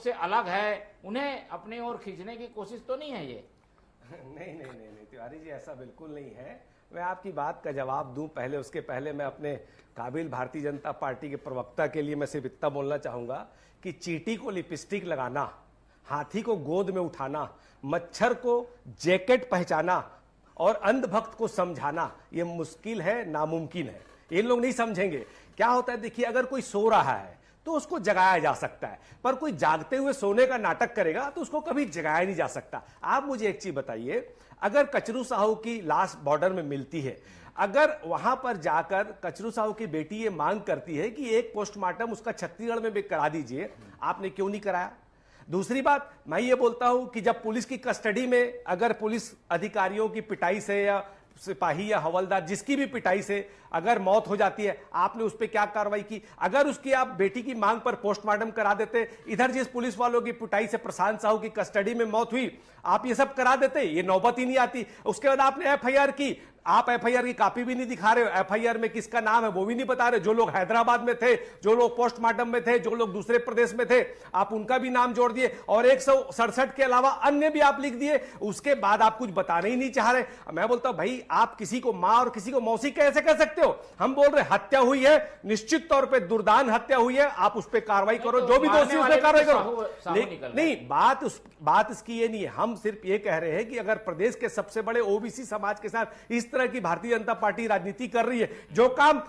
से अलग है, उन्हें अपने ओर खींचने की कोशिश तो नहीं है ये? नहीं तिवारी जी, ऐसा बिल्कुल नहीं है। मैं आपकी बात का जवाब दूं पहले, उसके पहले मैं अपने काबिल भारतीय जनता पार्टी के प्रवक्ता के लिए मैं सिर्फ इतना बोलना चाहूंगा कि चींटी को लिपस्टिक लगाना, हाथी को गोद में उठाना, मच्छर को जैकेट पहचाना और अंधभक्त को समझाना ये मुश्किल है, नामुमकिन है। ये लोग नहीं समझेंगे। क्या होता है, देखिए, अगर कोई सो रहा है तो उसको जगाया जा सकता है, पर कोई जागते हुए सोने का नाटक करेगा तो उसको कभी जगाया नहीं जा सकता। आप मुझे एक चीज बताइए, अगर कचरू साहू की लाश बॉर्डर में मिलती है, अगर वहां पर जाकर कचरू साहू की बेटी ये मांग करती है कि एक पोस्टमार्टम उसका छत्तीसगढ़ में भी करा दीजिए, आपने क्यों नहीं कराया? दूसरी बात, मैं ये बोलता हूं कि जब पुलिस की कस्टडी में अगर पुलिस अधिकारियों की पिटाई से या सिपाही या हवलदार जिसकी भी पिटाई से अगर मौत हो जाती है, आपने उस पर क्या कार्रवाई की? अगर उसकी आप बेटी की मांग पर पोस्टमार्टम करा देते, इधर जिस पुलिस वालों की पिटाई से प्रशांत साहू की कस्टडी में मौत हुई, आप ये सब करा देते, ये नौबत ही नहीं आती। उसके बाद आपने एफआईआर की, आप एफआईआर की कॉपी भी नहीं दिखा रहे हो, एफआईआर में किसका नाम है वो भी नहीं बता रहे। जो लोग हैदराबाद में थे, जो लोग पोस्टमार्टम में थे, जो लोग दूसरे प्रदेश में थे, आप उनका भी नाम जोड़ दिए और 167 के अलावा अन्य भी आप लिख दिए। उसके बाद आप कुछ बताने ही नहीं चाह रहे। मैं बोलता हूं भाई, आप किसी को मां और किसी को मौसी कैसे कह सकते हो? हम बोल रहे हत्या हुई है, निश्चित तौर पे दुर्दान हत्या हुई है, आप उस पर कार्रवाई करो, जो भी दोषी उस पर कार्रवाई करो। नहीं, बात इसकी ये नहीं है। हम सिर्फ ये कह रहे हैं कि अगर प्रदेश के सबसे बड़े ओबीसी समाज के साथ इस तरह की भारतीय जनता पार्टी राजनीति कर रही है, जो काम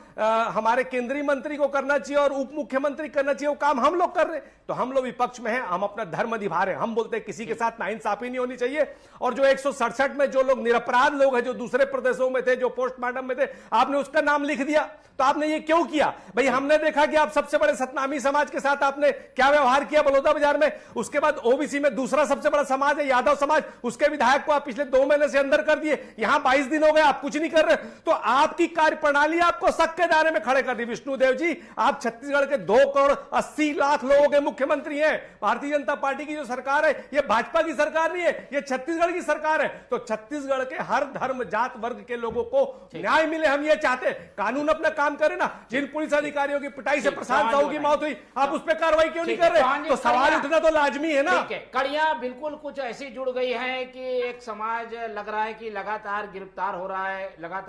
हमारे केंद्रीय मंत्री को करना चाहिए और उप मुख्यमंत्री करना चाहिए, वो काम हम लोग कर रहे हैं, तो हम लोग विपक्ष में हैं, हम अपना धर्म निभा रहे हैं। हम बोलते हैं किसी के साथ नाइंसाफी नहीं होनी चाहिए। और जो 167 में जो लोग निरपराध लोग हैं, जो दूसरे प्रदेशों में थे, जो पोस्टमार्टम में थे, आपने उसका नाम लिख दिया, तो आपने ये क्यों किया? भाई, हमने देखा कि आप सबसे बड़े सतनामी समाज के साथ आपने क्या व्यवहार किया बलौदा बाजार में। उसके बाद ओबीसी में दूसरा सबसे बड़ा समाज है यादव समाज, उसके विधायक को आप पिछले 2 महीने से अंदर कर दिए। यहां 22 दिन हो गए, आप कुछ नहीं कर रहे। तो आपकी कार्यप्रणाली आपको शक के दायरे में खड़े कर दी। विष्णुदेव जी, आप छत्तीसगढ़ के 2 करोड़ 80 लाख लोगों के मुख्यमंत्री हैं। भारतीय जनता पार्टी की जो सरकार है, ये भाजपा की सरकार नहीं है, ये छत्तीसगढ़ की सरकार है। तो छत्तीसगढ़ के हर धर्म जात वर्ग के लोगों को न्याय मिले, हम ये चाहते हैं। कानून अपना काम करे ना। जिन पुलिस अधिकारियों की पिटाई से प्रशांत साहू की मौत हुई, आप उस पर कार्रवाई क्यों नहीं कर रहे? तो सवाल उठना तो लाजमी है ना। कड़ियां बिल्कुल कुछ ऐसी जुड़ गई हैं कि एक समाज लग रहा है कि लगातार गिरफ्तार हो रहा है, लगातार